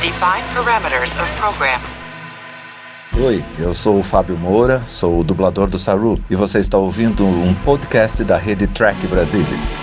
Define parameters of program. Oi, eu sou o Fábio Moura, sou o dublador do Saru e você está ouvindo um podcast da rede Track Brasilis.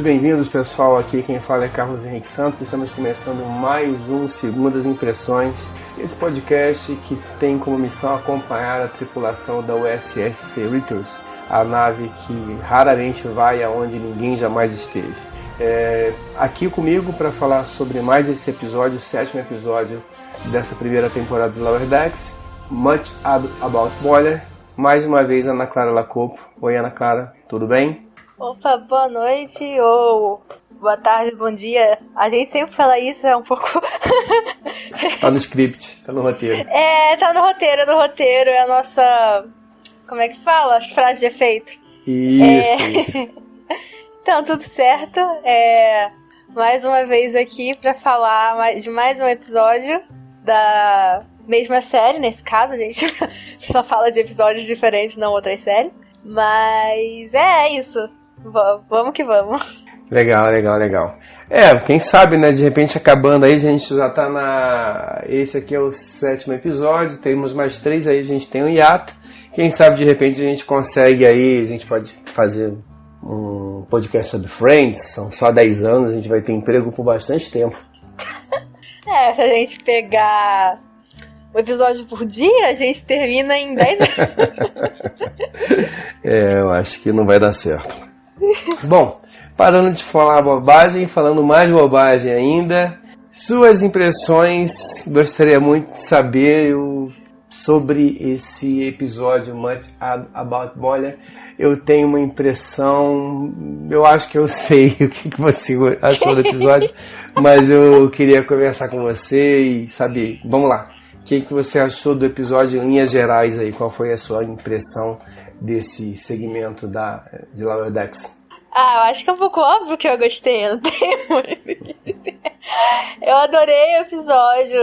Bem-vindos, pessoal. Aqui quem fala é Carlos Henrique Santos. Estamos começando mais um Segundas Impressões. Esse podcast que tem como missão acompanhar a tripulação da USS Cerritos, a nave que raramente vai aonde ninguém jamais esteve. Aqui comigo para falar sobre mais esse episódio, o 7º episódio dessa primeira temporada de Lower Decks, Much About Boiler. Mais uma vez, Ana Clara Lacopo. Oi, Ana Clara, tudo bem? Opa, boa noite ou boa tarde, bom dia. A gente sempre fala isso, é um pouco... Tá no script, tá no roteiro. Tá no roteiro, é a nossa... Como é que fala? As frases de efeito. Isso. Então, tudo certo. Mais uma vez aqui pra falar de mais um episódio da mesma série, nesse caso, a gente só fala de episódios diferentes, não outras séries. Mas é isso. Vamos que vamos. Legal. Quem sabe, né? De repente acabando aí, a gente já tá na... Esse aqui é o 7º episódio. Temos mais 3 aí, a gente tem um hiato. Quem sabe, de repente, a gente consegue aí... A gente pode fazer um podcast sobre Friends. São só 10 anos, a gente vai ter emprego por bastante tempo. Se a gente pegar um episódio por dia, a gente termina em 10 anos. Eu acho que não vai dar certo. Bom, parando de falar bobagem, falando mais bobagem ainda, suas impressões, gostaria muito de saber sobre esse episódio Much About Boiler. Eu tenho uma impressão, eu acho que eu sei o que você achou do episódio, mas eu queria conversar com você e saber, vamos lá, o que você achou do episódio em linhas gerais aí, qual foi a sua impressão desse segmento de Lower Decks? Eu acho que é um pouco óbvio que eu gostei, não tem muito. Eu adorei o episódio.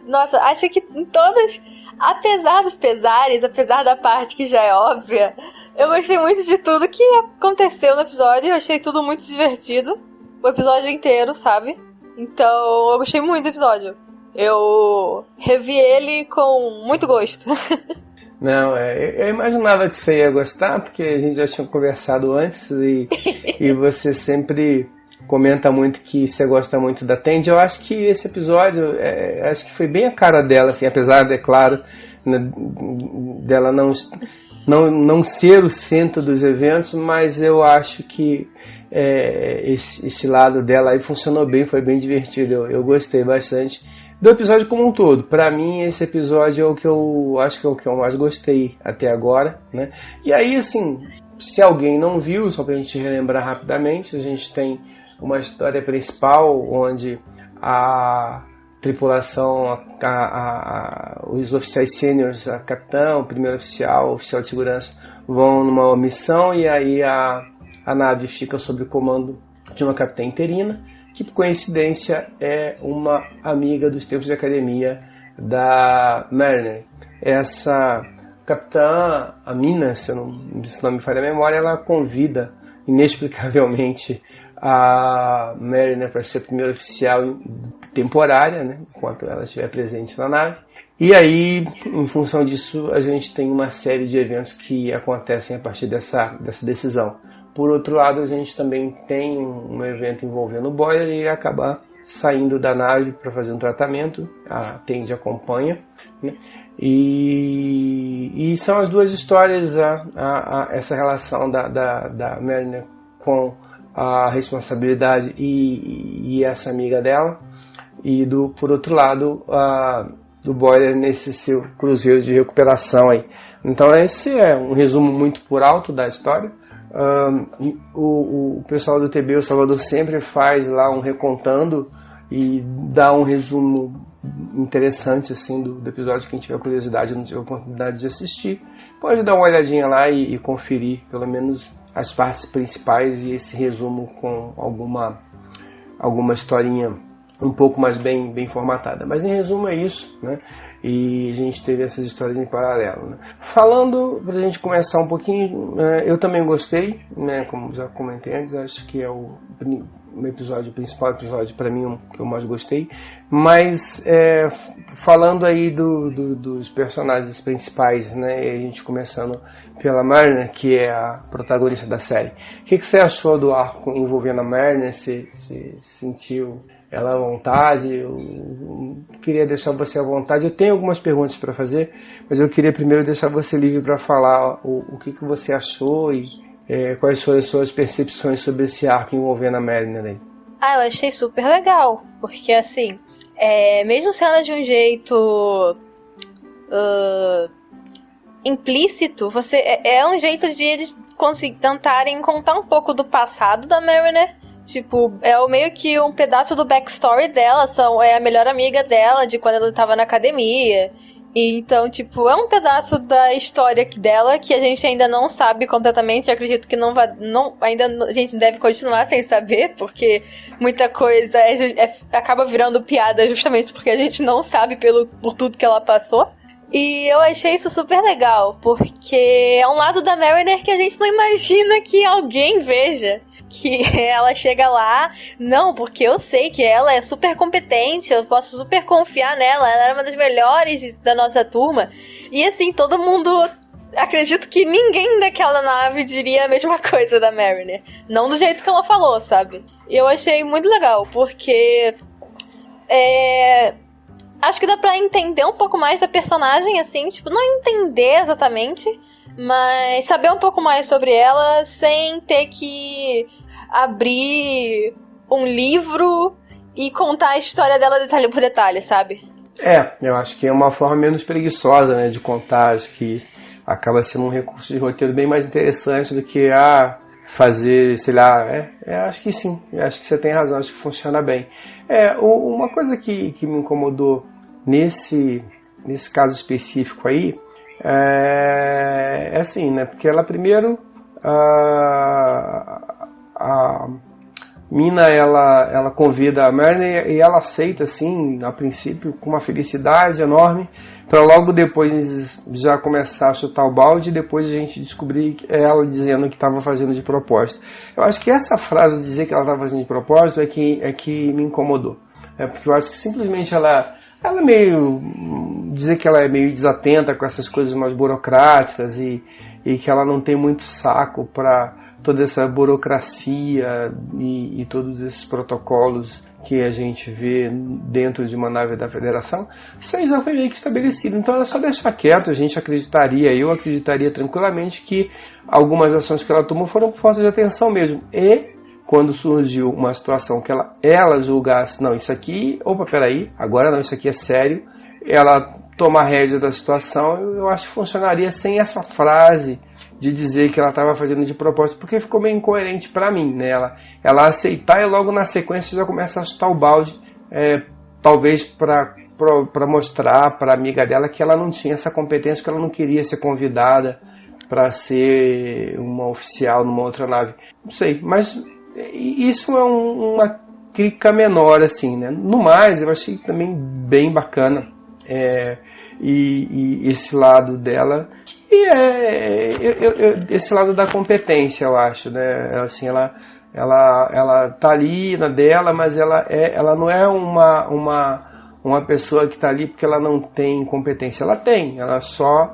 Nossa, acho que em todas, apesar dos pesares, apesar da parte que já é óbvia, eu gostei muito de tudo que aconteceu no episódio. Eu achei tudo muito divertido. O episódio inteiro, sabe? Então, eu gostei muito do episódio. Eu revi ele com muito gosto. Não, eu imaginava que você ia gostar, porque a gente já tinha conversado antes e você sempre comenta muito que você gosta muito da Tandy. Eu acho que esse episódio, acho que foi bem a cara dela, assim, apesar, é claro, dela não ser o centro dos eventos, mas eu acho que esse lado dela aí funcionou bem, foi bem divertido, eu gostei bastante do episódio como um todo. Pra mim, esse episódio é o que eu acho que é o que eu mais gostei até agora, né? E aí, assim, se alguém não viu, só pra gente relembrar rapidamente, a gente tem uma história principal onde a tripulação, os oficiais sêniores, a capitã, o primeiro oficial, o oficial de segurança, vão numa missão e aí a nave fica sob o comando de uma capitã interina, que por coincidência é uma amiga dos tempos de academia da Mariner. Essa capitã, a Mina, se não me falha a memória, ela convida inexplicavelmente a Mariner para ser primeira oficial temporária, né, enquanto ela estiver presente na nave. E aí, em função disso, a gente tem uma série de eventos que acontecem a partir dessa decisão. Por outro lado, a gente também tem um evento envolvendo o Boiler e acabar saindo da nave para fazer um tratamento. A Tandy acompanha, né? E são as duas histórias, essa relação da Mariner com a responsabilidade e essa amiga dela. E por outro lado, do Boiler nesse seu cruzeiro de recuperação aí. Então esse é um resumo muito por alto da história. O pessoal do TB, o Salvador, sempre faz lá um recontando e dá um resumo interessante assim do episódio. Quem tiver curiosidade e não tiver oportunidade de assistir, pode dar uma olhadinha lá e conferir pelo menos as partes principais e esse resumo com alguma historinha um pouco mais bem formatada. Mas em resumo é isso, né? E a gente teve essas histórias em paralelo, né? Falando, pra gente começar um pouquinho, eu também gostei, né? Como já comentei antes, acho que é o principal episódio para mim, que eu mais gostei. Mas falando aí dos personagens principais, né? E a gente começando pela Mariner, que é a protagonista da série. O que você achou do arco envolvendo a Mariner? Você sentiu ela à vontade? Eu queria deixar você à vontade. Eu tenho algumas perguntas para fazer, mas eu queria primeiro deixar você livre para falar o que você achou e quais foram as suas percepções sobre esse arco envolvendo a Mariner aí. Eu achei super legal, porque assim, mesmo sendo de um jeito implícito, é um jeito de eles tentarem contar um pouco do passado da Mariner. Tipo, meio que um pedaço do backstory dela, é a melhor amiga dela de quando ela tava na academia. E então, tipo, é um pedaço da história dela que a gente ainda não sabe completamente. Eu acredito que a gente deve continuar sem saber, porque muita coisa acaba virando piada justamente porque a gente não sabe por tudo que ela passou. E eu achei isso super legal, porque é um lado da Mariner que a gente não imagina que alguém veja. Que ela chega lá, não, porque eu sei que ela é super competente, eu posso super confiar nela, ela era uma das melhores da nossa turma. E assim, todo mundo, acredito que ninguém daquela nave diria a mesma coisa da Mariner. Não do jeito que ela falou, sabe? E eu achei muito legal, porque acho que dá pra entender um pouco mais da personagem, assim, tipo, não entender exatamente, mas saber um pouco mais sobre ela sem ter que abrir um livro e contar a história dela detalhe por detalhe, sabe? Eu acho que é uma forma menos preguiçosa, né, de contar. Acho que acaba sendo um recurso de roteiro bem mais interessante do que fazer, sei lá. Acho que sim, acho que você tem razão, acho que funciona bem. Uma coisa que me incomodou nesse caso específico aí assim, né? Porque ela primeiro a Mina ela convida a Mariner e ela aceita assim, a princípio com uma felicidade enorme, para logo depois já começar a chutar o balde e depois a gente descobrir ela dizendo que estava fazendo de propósito. Eu acho que essa frase de dizer que ela estava fazendo de propósito é que me incomodou, porque eu acho que simplesmente ela dizer que ela é meio desatenta com essas coisas mais burocráticas e que ela não tem muito saco para toda essa burocracia e todos esses protocolos que a gente vê dentro de uma nave da Federação, isso aí já foi meio que estabelecido. Então era só deixar quieto, eu acreditaria tranquilamente que algumas ações que ela tomou foram por falta de atenção mesmo. E quando surgiu uma situação que ela julgasse, não, isso aqui, peraí, agora não, isso aqui é sério, ela toma a rédea da situação, eu acho que funcionaria sem essa frase de dizer que ela estava fazendo de propósito, porque ficou meio incoerente para mim, né? Ela aceitar e logo na sequência já começa a chutar o balde, talvez para mostrar para a amiga dela que ela não tinha essa competência, que ela não queria ser convidada para ser uma oficial numa outra nave. Não sei, mas isso é uma crítica menor, assim, né? No mais, eu achei também bem bacana e esse lado dela esse lado da competência, eu acho, né? Assim, ela tá ali na dela, mas ela não é uma pessoa que tá ali porque ela não tem competência. Ela só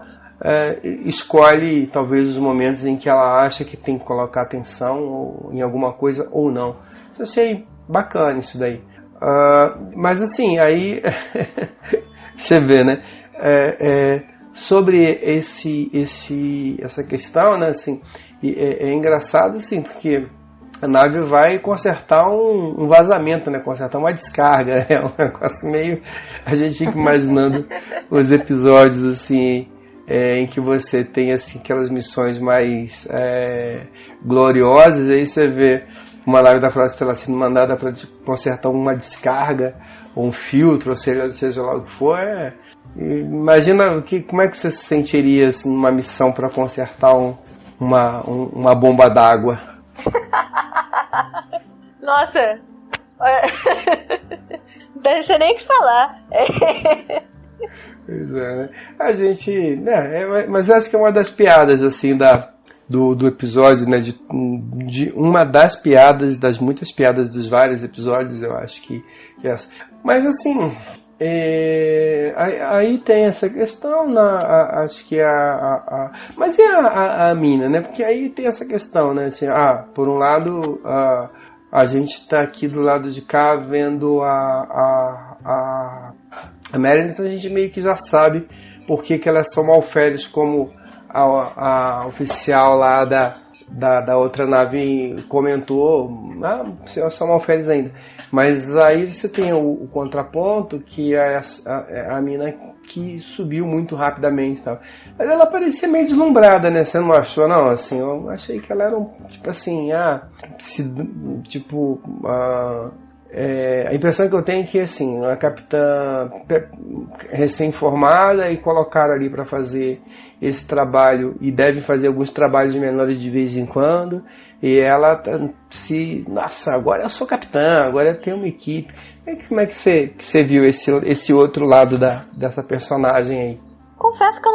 escolhe talvez os momentos em que ela acha que tem que colocar atenção em alguma coisa ou não. Eu achei bacana isso daí. Mas assim, aí você vê, né? Sobre essa questão, né? Assim, é engraçado, assim, porque a nave vai consertar um vazamento, né? Consertar uma descarga. É um negócio meio... A gente fica imaginando os episódios, assim, em que você tem assim, aquelas missões mais gloriosas, aí você vê uma nave da Frota Estelar sendo mandada para consertar uma descarga, ou um filtro, ou seja lá o que for. Imagina como é que você se sentiria assim, numa missão para consertar uma bomba d'água. Nossa! Não deixa nem o que falar. Pois é, né? A gente... mas acho que é uma das piadas, assim, do episódio, né? De uma das piadas, das muitas piadas dos vários episódios, eu acho que é essa. Mas, assim... aí tem essa questão, acho que mas e a mina, né? Porque aí tem essa questão, né? Assim, por um lado, a gente está aqui do lado de cá vendo a Marilyn, então a gente meio que já sabe por que ela é só malférios, como a oficial lá da outra nave comentou. É só malférios ainda. Mas aí você tem o contraponto, que é a mina que subiu muito rapidamente e tal. Mas ela parecia meio deslumbrada, né? Você não achou, não? Assim, eu achei que ela era tipo assim, a impressão que eu tenho é que, assim, a capitã recém-formada e colocaram ali para fazer esse trabalho, e devem fazer alguns trabalhos menores de vez em quando, e ela nossa, agora eu sou capitã, agora eu tenho uma equipe. Como é que você viu esse outro lado dessa personagem aí? Confesso que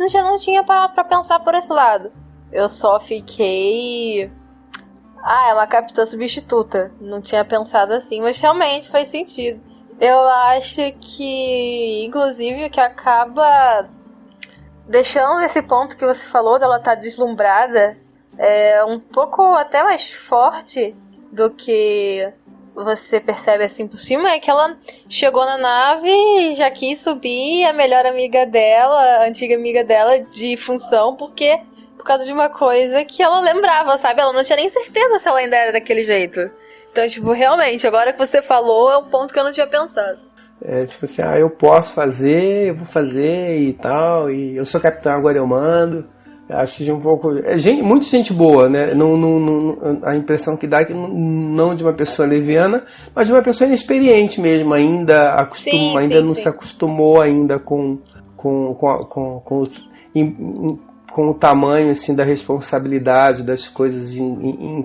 eu já não tinha parado pra pensar por esse lado. Eu só fiquei... é uma capitã substituta. Não tinha pensado assim, mas realmente faz sentido. Eu acho que, inclusive, o que acaba deixando esse ponto que você falou dela estar deslumbrada um pouco até mais forte do que você percebe assim por cima, é que ela chegou na nave e já quis subir a melhor amiga dela, a antiga amiga dela de função, por causa de uma coisa que ela lembrava, sabe? Ela não tinha nem certeza se ela ainda era daquele jeito. Então, tipo, realmente, agora que você falou, é um ponto que eu não tinha pensado. Tipo assim, eu posso fazer, eu vou fazer e tal, e eu sou capitão, agora eu mando. Acho que um pouco... muita gente boa, né? A impressão que dá é que não de uma pessoa leviana, mas de uma pessoa inexperiente mesmo, ainda não se acostumou ainda com o tamanho assim, da responsabilidade das coisas em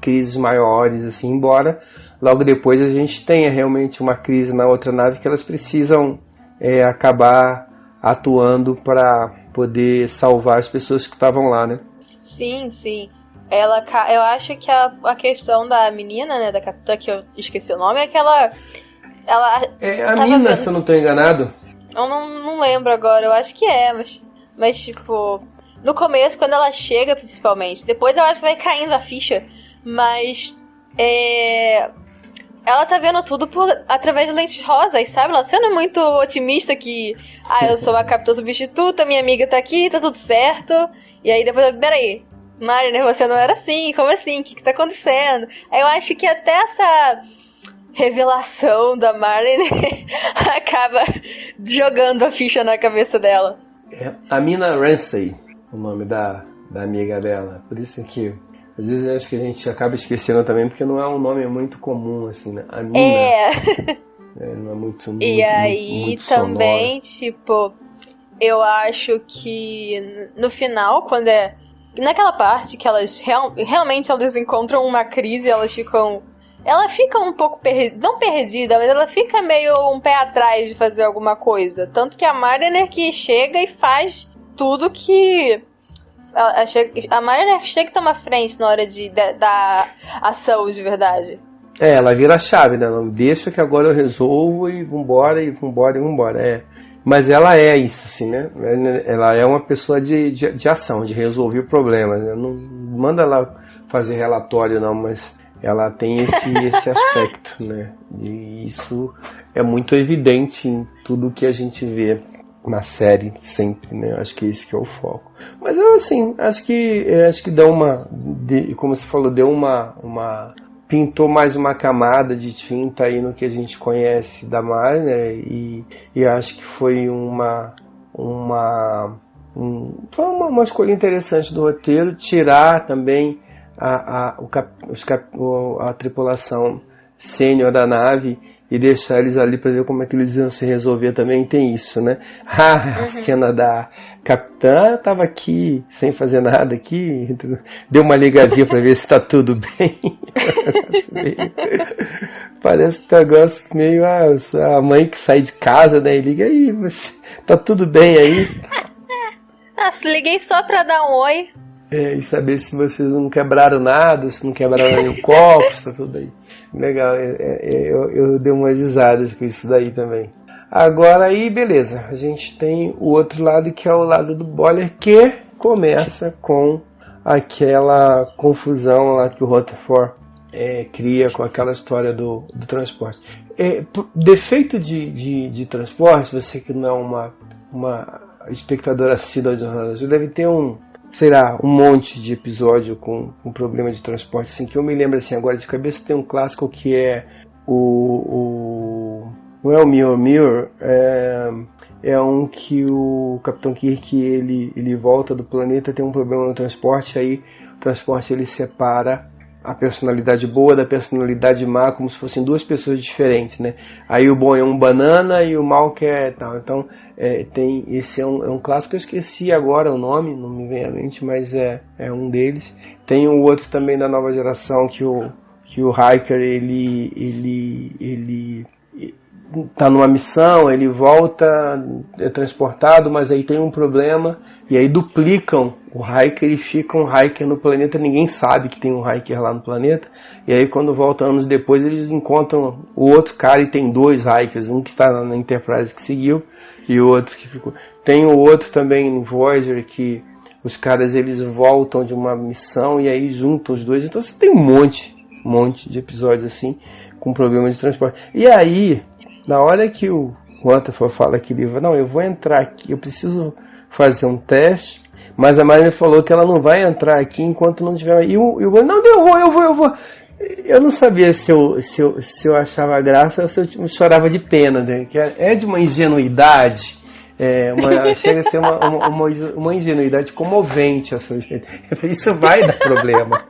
crises maiores, assim, embora logo depois a gente tenha realmente uma crise na outra nave que elas precisam acabar atuando para poder salvar as pessoas que estavam lá, né? Sim, sim. Eu acho que a questão da menina, né, da capitã, que eu esqueci o nome, é que ela a Mina, se eu não estou enganado. Eu não lembro agora, eu acho que mas tipo, no começo, quando ela chega, principalmente, depois eu acho que vai caindo a ficha, mas ela tá vendo tudo através de lentes rosas, sabe? Ela sendo muito otimista que eu sou uma capitã substituta, minha amiga tá aqui, tá tudo certo. E aí depois, peraí, Mariner, você não era assim, como assim? O que tá acontecendo? Aí eu acho que até essa revelação da Mariner acaba jogando a ficha na cabeça dela. A Mina Ramsey, o nome da amiga dela. Por isso que às vezes eu acho que a gente acaba esquecendo também, porque não é um nome muito comum, assim, né? A Mina não é muito E aí muito também, sonora. tipo, eu acho que no final, quando naquela parte que elas realmente elas encontram uma crise, ela fica um pouco não perdida, mas ela fica meio um pé atrás de fazer alguma coisa. Tanto que a Mariner que chega e faz tudo que... A Mariner chega e toma frente na hora da ação de verdade. Ela vira a chave, né? Não deixa que agora eu resolvo e vambora. Mas ela é isso, assim, né? Ela é uma pessoa de ação, de resolver problemas, né? Não manda ela fazer relatório, não, mas ela tem esse aspecto, né? E isso é muito evidente em tudo que a gente vê na série sempre, né? Acho que esse que é o foco. Mas eu, assim, acho que deu como você falou, deu pintou mais uma camada de tinta aí no que a gente conhece da Mariner, e acho que foi uma Foi uma escolha interessante do roteiro, tirar também a tripulação sênior da nave e deixar eles ali para ver como é que eles iam se resolver também. Tem isso, né? A cena da capitã estava aqui sem fazer nada aqui, deu uma ligadinha para ver se está tudo bem. Parece um negócio meio a mãe que sai de casa, né? E liga aí, você tá tudo bem aí? Se liguei só pra dar um oi. E saber se vocês não quebraram nada, se não quebraram nenhum copo, se tá tudo aí. Legal, eu dei umas risadas com isso daí também. Agora aí, beleza, a gente tem o outro lado que é o lado do Boiler, que começa com aquela confusão lá que o Rutherford cria com aquela história do transporte. Defeito de transporte, você que não é uma espectadora assídua de jornalismo, deve ter um monte de episódio com problema de transporte, assim, que eu me lembro assim, agora de cabeça. Tem um clássico que é não é o Mirror Mirror, é um que o Capitão Kirk ele volta do planeta, tem um problema no transporte, aí o transporte ele separa a personalidade boa da personalidade má, como se fossem duas pessoas diferentes, né? Aí o bom é um banana e o mal que é tal. Então, tem esse é um clássico, eu esqueci agora o nome, não me vem à mente, mas é um deles. Tem o outro também da nova geração que o Riker ele tá numa missão, ele volta, é transportado, mas aí tem um problema, e aí duplicam o Riker e fica um Riker no planeta, ninguém sabe que tem um Riker lá no planeta, e aí quando volta anos depois eles encontram o outro cara e tem dois Rikers, um que está na Enterprise que seguiu, e o outro que ficou. Tem o outro também no Voyager, que os caras eles voltam de uma missão e aí juntam os dois, então você tem um monte de episódios assim, com problema de transporte. E aí, na hora que o Rutherford fala que ele não, eu vou entrar aqui, eu preciso fazer um teste, mas a Mariner falou que ela não vai entrar aqui enquanto não tiver. E o não, eu vou. Eu não sabia se eu achava graça ou se eu chorava de pena, né? Que é de uma ingenuidade, chega a ser uma ingenuidade comovente. Isso vai dar problema.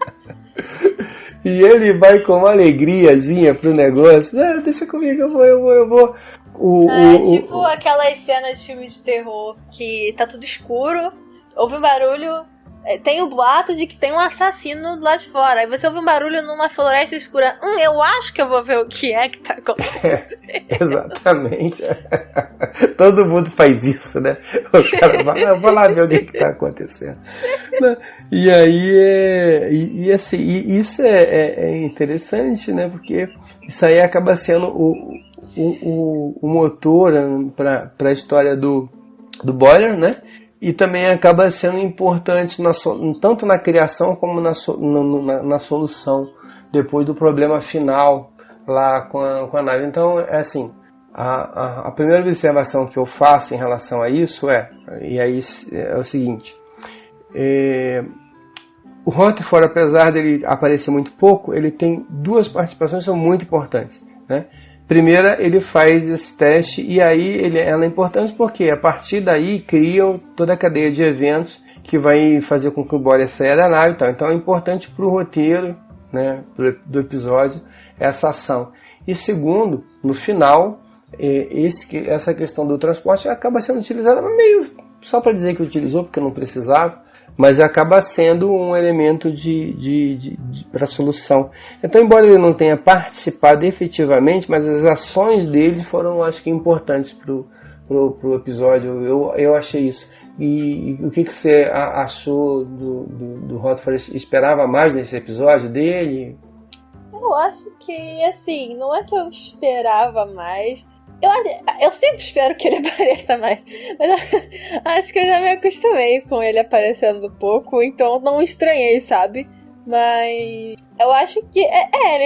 E ele vai com uma alegriazinha pro negócio. Deixa comigo, eu vou. Tipo aquelas cenas de filme de terror que tá tudo escuro, ouve um barulho, tem o boato de que tem um assassino do lado de fora. Aí você ouve um barulho numa floresta escura. Eu acho que eu vou ver o que é que tá acontecendo. Exatamente. Todo mundo faz isso, né? O cara vai, eu vou lá ver o que tá acontecendo. E aí, assim, isso é interessante, né? Porque isso aí acaba sendo o motor para a história do Boiler, né? E também acaba sendo importante tanto na criação como na solução depois do problema final lá com a nave. Então, assim, a primeira observação que eu faço em relação a isso é o seguinte: o Rutherford, apesar dele aparecer muito pouco, ele tem duas participações que são muito importantes, né? Primeira, ele faz esse teste e aí ela é importante porque a partir daí criam toda a cadeia de eventos que vai fazer com que o Boiler saia da nave e tal. Então é importante para o roteiro, né, do episódio essa ação. E segundo, no final, essa questão do transporte acaba sendo utilizada meio só para dizer que utilizou porque não precisava, mas acaba sendo um elemento para a solução. Então, embora ele não tenha participado efetivamente, mas as ações dele foram, acho que, importantes pro episódio. Eu achei isso. E o que você achou do Rutherford? Esperava mais nesse episódio dele? Eu acho que, assim, não é que eu esperava mais. Eu sempre espero que ele apareça mais, mas acho que eu já me acostumei com ele aparecendo pouco, então não estranhei, sabe? Mas eu acho que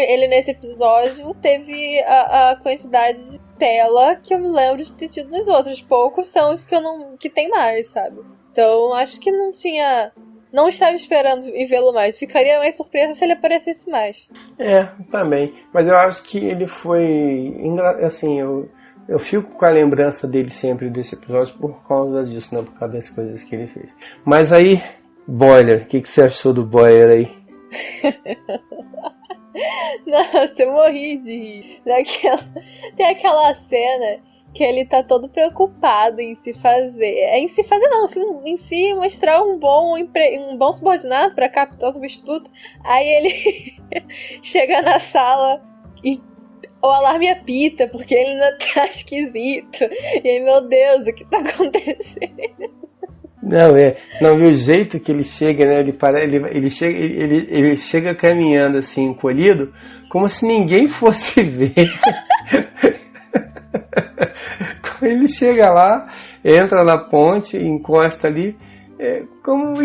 ele nesse episódio teve a quantidade de tela que eu me lembro de ter tido nos outros. Poucos são os que tem mais, sabe? Então acho que não estava esperando e vê-lo mais. Ficaria mais surpresa se ele aparecesse mais. Também. Mas eu acho que ele foi assim, eu fico com a lembrança dele sempre desse episódio por causa disso, né? Por causa das coisas que ele fez. Mas aí, Boiler, o que você achou do Boiler aí? Nossa, eu morri de rir. Tem aquela cena que ele tá todo preocupado em se fazer. Em se fazer não, em se mostrar um bom subordinado pra captar o substituto. Aí ele chega na sala e o alarme apita, porque ele ainda tá esquisito. E aí, meu Deus, o que tá acontecendo? Não, e o jeito que ele chega, né? Ele chega caminhando assim, encolhido, como se ninguém fosse ver. Ele chega lá, entra na ponte, encosta ali, e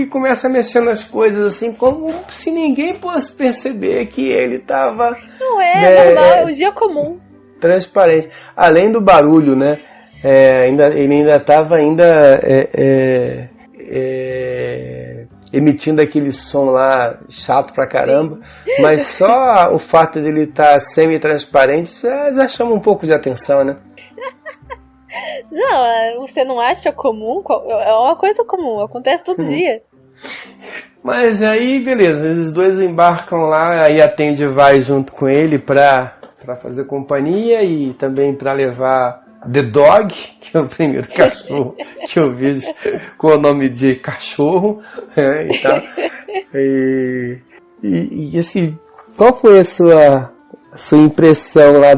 começa a mexer nas coisas assim, como se ninguém fosse perceber que ele estava... Não é normal, é um dia comum. Transparente. Além do barulho, né? Ele ainda estava emitindo aquele som lá chato pra caramba. Sim. Mas só o fato de ele estar semi-transparente já chama um pouco de atenção, né? Não, você não acha comum? É uma coisa comum, acontece todo dia. Mas aí, beleza, os dois embarcam lá, aí a Tandy vai junto com ele pra fazer companhia e também pra levar The Dog, que é o primeiro cachorro que eu vejo com o nome de cachorro, e tal. E assim, qual foi a sua impressão lá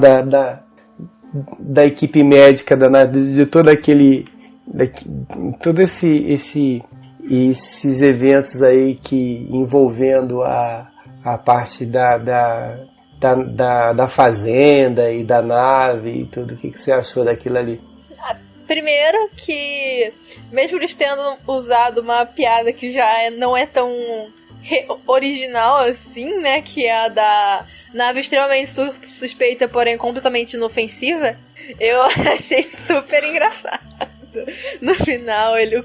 da equipe médica, de todo aquele, todos esses eventos aí que envolvendo a parte da fazenda e da nave e tudo? O que você achou daquilo ali? Primeiro que, mesmo eles tendo usado uma piada que já não é tão original assim, né, que é a da nave extremamente suspeita, porém completamente inofensiva, eu achei super engraçado. No final, eu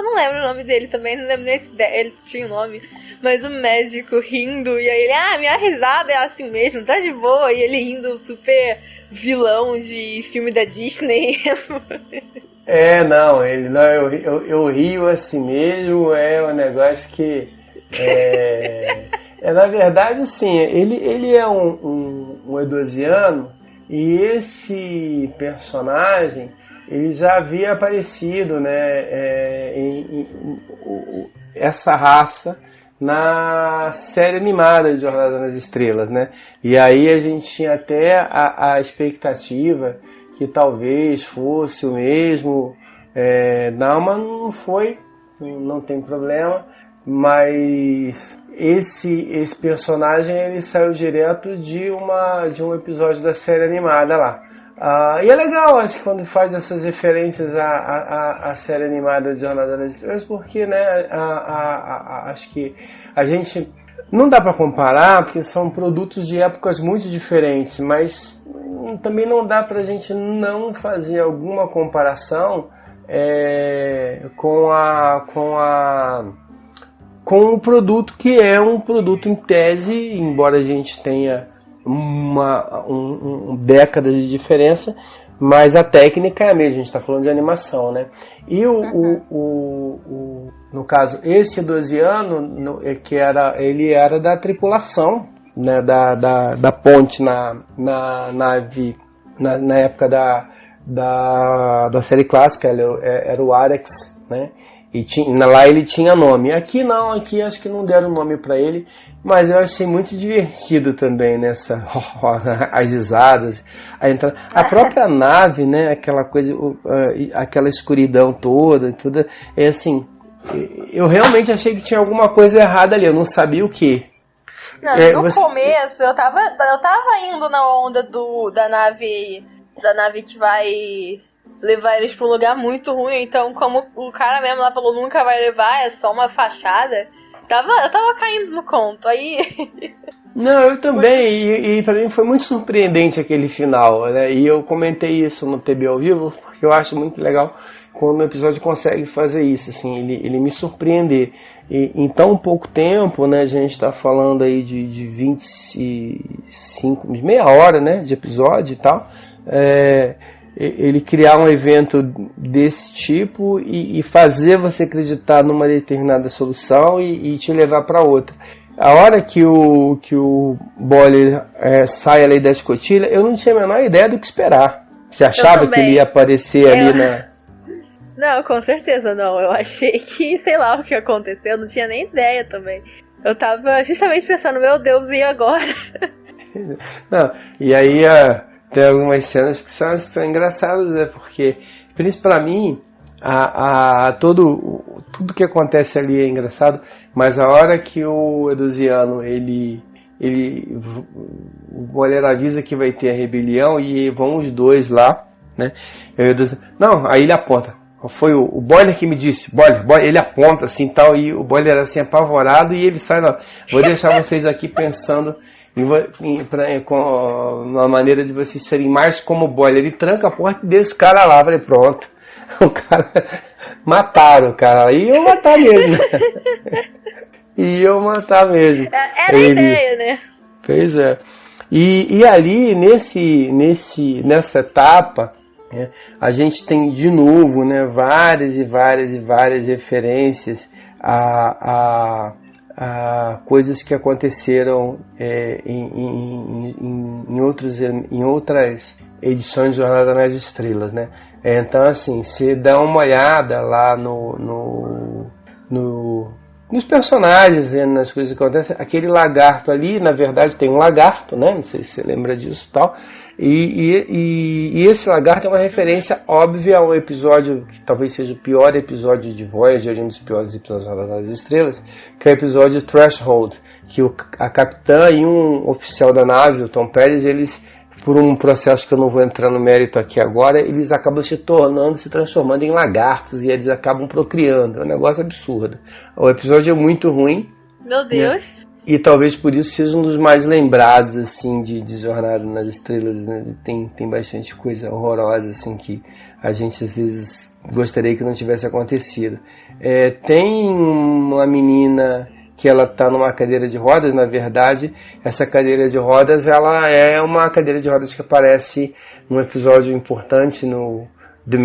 não lembro o nome dele também, não lembro nem se ele tinha um nome, mas o médico rindo, e aí ele, minha risada é assim mesmo, tá de boa, e ele rindo super vilão de filme da Disney. Eu rio assim mesmo, é um negócio que na verdade, sim, ele é um edosiano, e esse personagem ele já havia aparecido, né, essa raça na série animada de Jornada nas Estrelas, né? E aí a gente tinha até a expectativa que talvez fosse o mesmo, mas não foi, não tem problema, mas esse personagem ele saiu direto de um episódio da série animada lá. E é legal, acho que quando faz essas referências à série animada de Jornada nas Estrelas, porque, né, acho que a gente não dá para comparar, porque são produtos de épocas muito diferentes, mas também não dá para a gente não fazer alguma comparação com o produto, que é um produto em tese, embora a gente tenha uma década de diferença, mas a técnica é a mesma, a gente está falando de animação, né? E no caso, esse edosiano, ele era da tripulação, né, da ponte na nave, na época da série clássica, era o Arex, né? E lá ele tinha nome. Aqui não, aqui acho que não deram nome para ele, mas eu achei muito divertido também nessa as risadas, a própria nave, né, aquela coisa, aquela escuridão toda, tudo, assim, eu realmente achei que tinha alguma coisa errada ali, eu não sabia o que. No começo eu tava indo na onda da nave que vai levar eles pra um lugar muito ruim, então como o cara mesmo lá falou, nunca vai levar, é só uma fachada, eu tava caindo no conto, aí... Não, eu também, e pra mim foi muito surpreendente aquele final, né, e eu comentei isso no TB ao vivo, porque eu acho muito legal quando o episódio consegue fazer isso, assim, ele me surpreender. E, em tão pouco tempo, né, a gente tá falando aí de 25, de meia hora, né, de episódio e tal, ele criar um evento desse tipo e fazer você acreditar numa determinada solução e te levar para outra. A hora que o Boller sai ali da escotilha, eu não tinha a menor ideia do que esperar. Você achava que ele ia aparecer ali na... Não, com certeza não. Eu achei que, sei lá o que aconteceu, eu não tinha nem ideia também. Eu tava justamente pensando, meu Deus, e agora? Não, e aí tem algumas cenas que são engraçadas, né? Porque, principalmente pra mim, tudo que acontece ali é engraçado, mas a hora que o Eduziano, o Boller avisa que vai ter a rebelião e vão os dois lá, né? Não, aí ele aponta. Foi o Boller que me disse, Boller, ele aponta assim tal, e o Boller assim apavorado, e ele sai, não, vou deixar vocês aqui pensando com uma maneira de vocês serem mais como o Boller. Ele tranca a porta e deixa o cara lá, falei, pronto. O cara, mataram o cara, e eu matar mesmo. Era a ideia, né? Pois é. E ali, nessa etapa, a gente tem de novo, né, várias referências a coisas que aconteceram em outras edições de Jornada nas Estrelas, né? Então, assim, se dá uma olhada lá nos personagens, nas coisas que acontecem, aquele lagarto ali, na verdade, tem um lagarto, né? Não sei se você lembra disso e tal. E esse lagarto é uma referência óbvia ao episódio que talvez seja o pior episódio de Voyager, um dos piores episódios das Estrelas, que é o episódio Threshold, que a capitã e um oficial da nave, o Tom Pérez, eles, por um processo que eu não vou entrar no mérito aqui agora, eles acabam se transformando em lagartos e eles acabam procriando. É um negócio absurdo. O episódio é muito ruim. Meu Deus! Né? E talvez por isso seja um dos mais lembrados, assim, de Jornada nas Estrelas, né? Tem bastante coisa horrorosa, assim, que a gente às vezes gostaria que não tivesse acontecido. Tem uma menina que ela está numa cadeira de rodas, na verdade, essa cadeira de rodas, ela é uma cadeira de rodas que aparece num episódio importante no The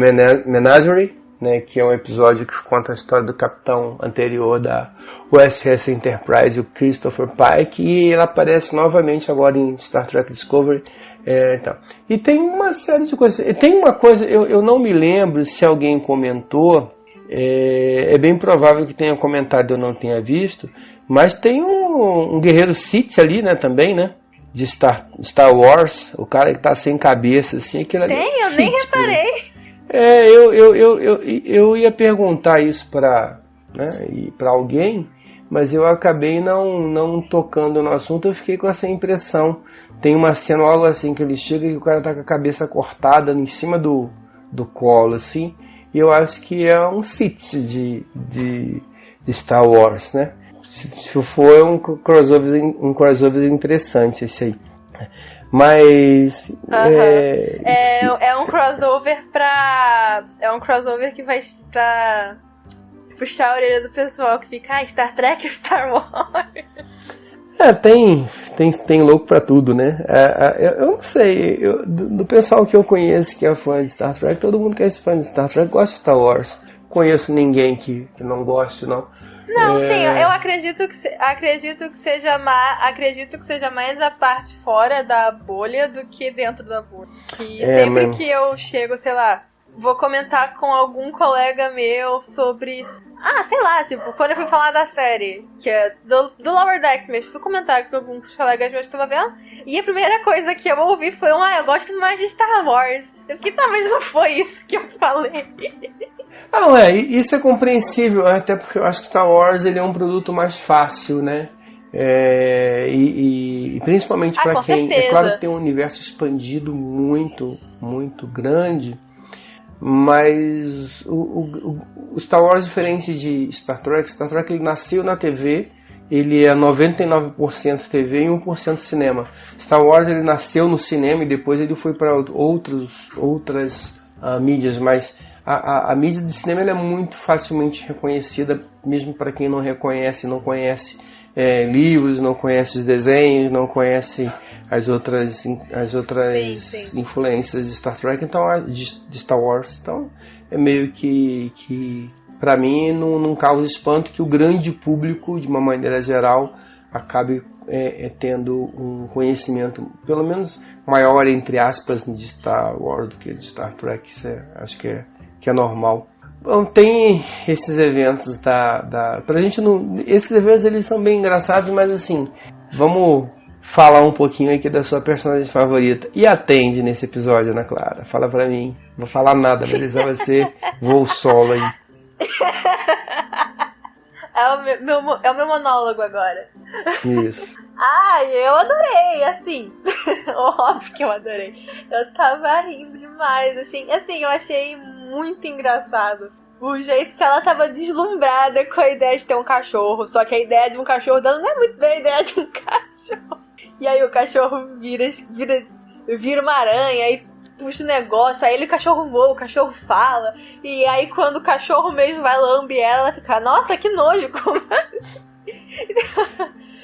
Menagerie, né, que é um episódio que conta a história do capitão anterior da USS Enterprise, o Christopher Pike, e ela aparece novamente agora em Star Trek Discovery. Então. E tem uma série de coisas. Tem uma coisa, eu não me lembro se alguém comentou, é bem provável que tenha comentado e eu não tenha visto, mas tem um guerreiro Sith ali, né, também, né? De Star Wars, o cara que tá sem cabeça, assim, aquilo ali. Tem, eu nem reparei. Eu ia perguntar isso para alguém, mas eu acabei não tocando no assunto. Eu fiquei com essa impressão. Tem uma cena logo assim que ele chega e o cara tá com a cabeça cortada em cima do colo, assim, e eu acho que é um Sith de Star Wars, né? Se for um crossover interessante esse aí. Mas é um crossover é um crossover que vai pra puxar a orelha do pessoal que fica Star Trek ou Star Wars. Tem louco pra tudo, né? Eu não sei, do pessoal que eu conheço que é fã de Star Trek, todo mundo que é fã de Star Trek gosta de Star Wars. Conheço ninguém que não goste, não. Não, sim, eu acredito que seja mais a parte fora da bolha do que dentro da bolha. Que sempre que eu chego, sei lá, vou comentar com algum colega meu sobre... sei lá, tipo, quando eu fui falar da série, que é do Lower Deck mesmo, fui comentar com alguns colegas meus que estavam vendo, e a primeira coisa que eu ouvi foi eu gosto mais de Star Wars. Eu fiquei, mas não foi isso que eu falei. Isso é compreensível, até porque eu acho que Star Wars ele é um produto mais fácil, né? E principalmente para quem... certeza. É claro que tem um universo expandido muito, muito grande, mas o Star Wars, diferente de Star Trek ele nasceu na TV, ele é 99% TV e 1% cinema. Star Wars ele nasceu no cinema e depois ele foi para outras mídias, mas a mídia de cinema ela é muito facilmente reconhecida, mesmo para quem não conhece livros, não conhece os desenhos, não conhece as outras Sim. influências de Star Trek, então de Star Wars. Então é meio que para mim não causa espanto que o grande público, de uma maneira geral, acabe tendo um conhecimento, pelo menos maior, entre aspas, de Star Wars do que de Star Trek. Isso acho que é normal. Bom, tem esses eventos pra gente não... Esses eventos, eles são bem engraçados, mas assim, vamos falar um pouquinho aqui da sua personagem favorita. E atende nesse episódio, Ana Clara. Fala pra mim. Não vou falar nada, mas vai ser voo solo aí. É o meu monólogo agora. Isso. Ai, eu adorei, assim. Óbvio que eu adorei. Eu tava rindo demais. Eu achei muito engraçado o jeito que ela tava deslumbrada com a ideia de ter um cachorro. Só que a ideia de um cachorro dela não é muito bem a ideia de um cachorro. E aí o cachorro vira uma aranha e puxa o negócio. Aí o cachorro voa, o cachorro fala. E aí quando o cachorro mesmo vai lamber ela fica, nossa, que nojo.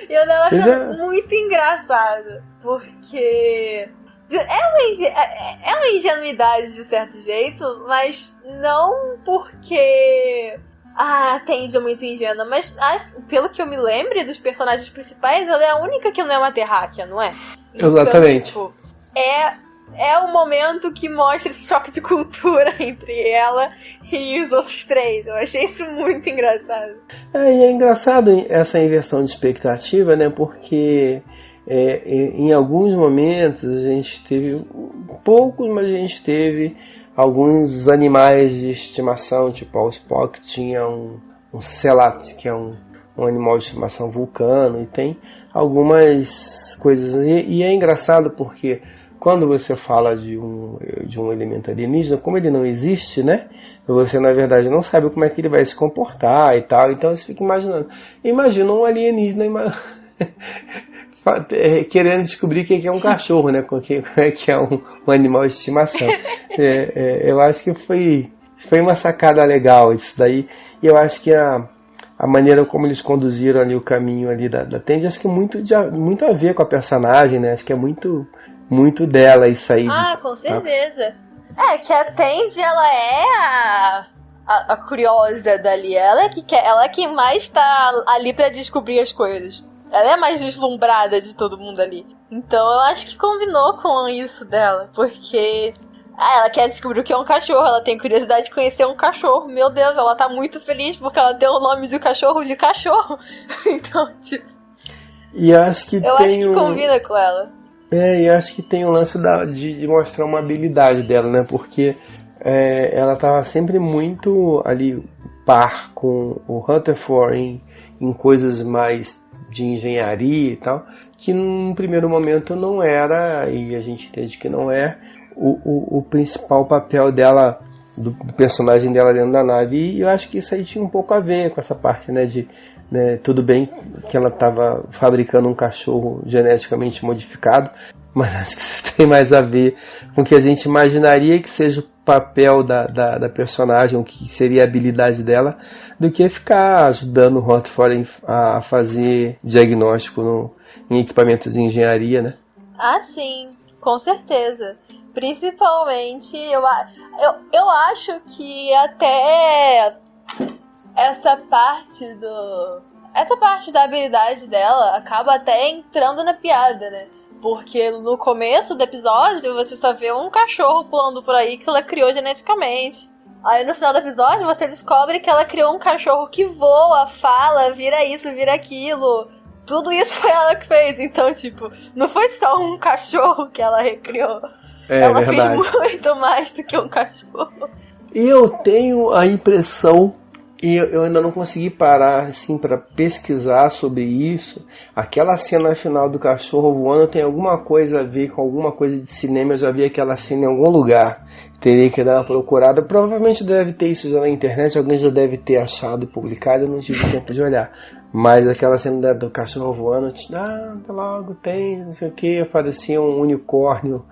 E eu tava achando muito engraçado. Porque é uma ingenuidade de um certo jeito, mas não porque a Tandy é muito ingênua, mas pelo que eu me lembro dos personagens principais, ela é a única que não é uma terráquea, não é? Exatamente. Então, tipo, é o momento que mostra esse choque de cultura entre ela e os outros três. Eu achei isso muito engraçado. E é engraçado essa inversão de expectativa, né? Porque em alguns momentos a gente teve poucos, mas a gente teve alguns animais de estimação, tipo o Spock tinha um Celat, que é um animal de estimação vulcano, e tem algumas coisas. E é engraçado porque quando você fala de um elemento alienígena, como ele não existe, né? Você, na verdade, não sabe como é que ele vai se comportar e tal. Então você fica imaginando. Imagina um alienígena querendo descobrir o que é um cachorro, né? Como é que é um animal de estimação. Eu acho que foi uma sacada legal isso daí. E eu acho que a maneira como eles conduziram ali o caminho ali da Tandy, acho que muito a ver com a personagem, né? Acho que é muito dela isso aí. Com certeza. Que a Tandy, ela é a curiosa dali. Ela é quem mais tá ali pra descobrir as coisas. Ela é a mais deslumbrada de todo mundo ali. Então eu acho que combinou com isso dela. Porque ela quer descobrir o que é um cachorro. Ela tem curiosidade de conhecer um cachorro. Meu Deus, ela tá muito feliz porque ela deu o nome de cachorro de cachorro. Então, tipo... E acho que acho que combina com ela. E acho que tem o lance de mostrar uma habilidade dela, né? Porque ela estava sempre muito ali par com o Rutherford em coisas mais de engenharia e tal, que num primeiro momento não era, e a gente entende que não é, o principal papel dela, do personagem dela dentro da nave. E eu acho que isso aí tinha um pouco a ver com essa parte, né? Tudo bem que ela estava fabricando um cachorro geneticamente modificado, mas acho que isso tem mais a ver com o que a gente imaginaria que seja o papel da personagem, o que seria a habilidade dela, do que ficar ajudando o Rutherford a fazer diagnóstico em equipamentos de engenharia, né? Sim, com certeza. Principalmente, eu acho que até essa parte da habilidade dela acaba até entrando na piada, né? Porque no começo do episódio você só vê um cachorro pulando por aí que ela criou geneticamente. Aí no final do episódio você descobre que ela criou um cachorro que voa, fala, vira isso, vira aquilo. Tudo isso foi ela que fez. Então, tipo, não foi só um cachorro que ela recriou. Ela verdade. fez muito mais do que um cachorro. E eu tenho a impressão, e eu ainda não consegui parar assim para pesquisar sobre isso, aquela cena final do cachorro voando tem alguma coisa a ver com alguma coisa de cinema. Eu já vi aquela cena em algum lugar, teria que dar uma procurada. Provavelmente deve ter isso já na internet, alguém já deve ter achado e publicado, eu não tive tempo de olhar. Mas aquela cena do cachorro voando, tá logo, tem, não sei o que, parecia um unicórnio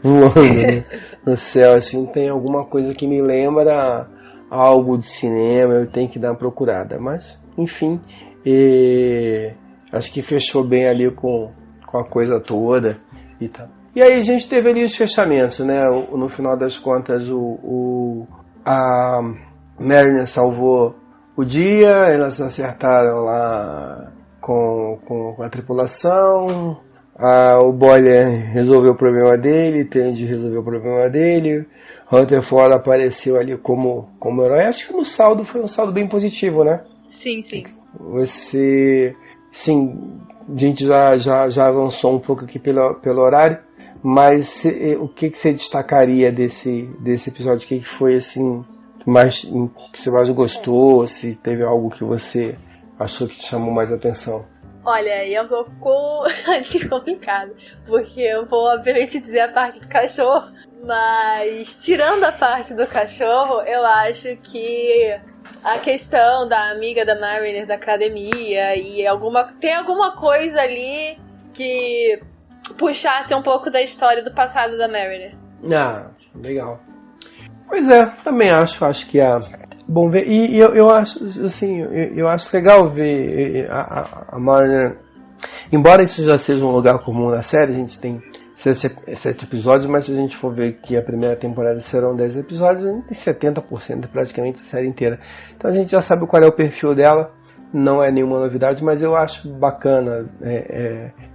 voando, né, no céu, assim. Tem alguma coisa que me lembra algo de cinema, eu tenho que dar uma procurada. Mas, enfim, E acho que fechou bem ali com a coisa toda e tal. E aí a gente teve ali os fechamentos, né? No final das contas, a Mariner salvou o dia, elas acertaram lá com a tripulação, o Boiler resolveu o problema dele, Tandy resolveu o problema dele, Rutherford apareceu ali como herói. Acho que no saldo foi um saldo bem positivo, né? Sim, sim. Você, sim, a gente já avançou um pouco aqui pelo horário, mas o que você destacaria desse episódio? O que foi assim que você mais gostou? Se teve algo que você achou que te chamou mais atenção? Olha, aí é um pouco complicado, porque eu vou obviamente dizer a parte do cachorro, mas tirando a parte do cachorro, eu acho que a questão da amiga da Mariner da academia e tem alguma coisa ali que puxasse um pouco da história do passado da Mariner. Ah, legal. Pois é, também acho que bom ver. E eu acho assim, eu acho legal ver a Mariner. Embora isso já seja um lugar comum na série, a gente tem 7 episódios, mas se a gente for ver que a primeira temporada serão 10 episódios, a gente tem 70% praticamente a série inteira. Então a gente já sabe qual é o perfil dela, não é nenhuma novidade, mas eu acho bacana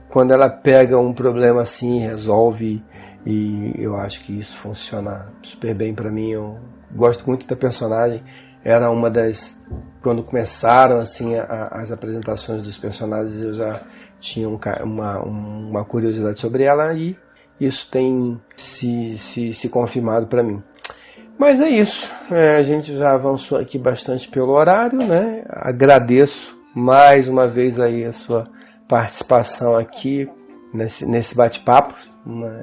quando ela pega um problema assim e resolve, e eu acho que isso funciona super bem pra mim. Eu gosto muito da personagem. Era uma das... Quando começaram assim as apresentações dos personagens, eu já tinha uma curiosidade sobre ela, e isso tem se confirmado para mim. Mas é isso. A gente já avançou aqui bastante pelo horário, né? Agradeço mais uma vez aí a sua participação aqui nesse bate-papo.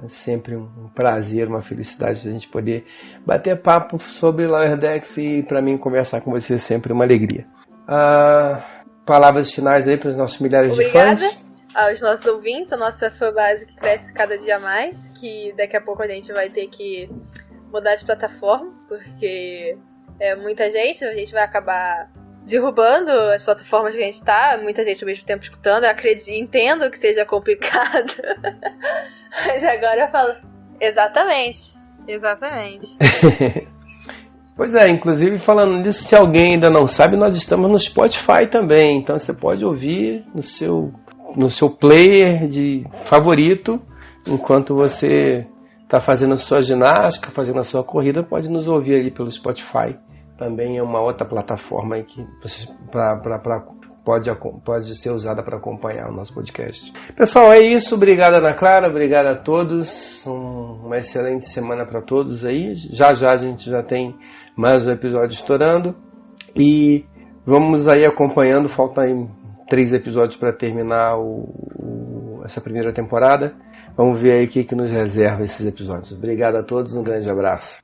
Sempre um prazer, uma felicidade a gente poder bater papo sobre Lower Decks, e para mim conversar com você é sempre uma alegria. Palavras finais aí para os nossos milhares de fãs. Obrigada aos nossos ouvintes, a nossa fanbase que cresce cada dia mais, que daqui a pouco a gente vai ter que mudar de plataforma, porque é muita gente, a gente vai acabar derrubando as plataformas que a gente tá, muita gente ao mesmo tempo escutando. Eu entendo que seja complicado, mas agora eu falo, exatamente. Pois é, inclusive falando nisso, se alguém ainda não sabe, nós estamos no Spotify também, então você pode ouvir no seu player de favorito, enquanto você está fazendo a sua ginástica, fazendo a sua corrida, pode nos ouvir ali pelo Spotify. Também é uma outra plataforma aí que pode ser usada para acompanhar o nosso podcast. Pessoal, é isso. Obrigado, Ana Clara. Obrigado a todos. Uma excelente semana para todos aí. Já a gente já tem mais um episódio estourando. E vamos aí acompanhando. Faltam aí 3 episódios para terminar essa primeira temporada. Vamos ver aí o que nos reserva esses episódios. Obrigado a todos. Um grande abraço.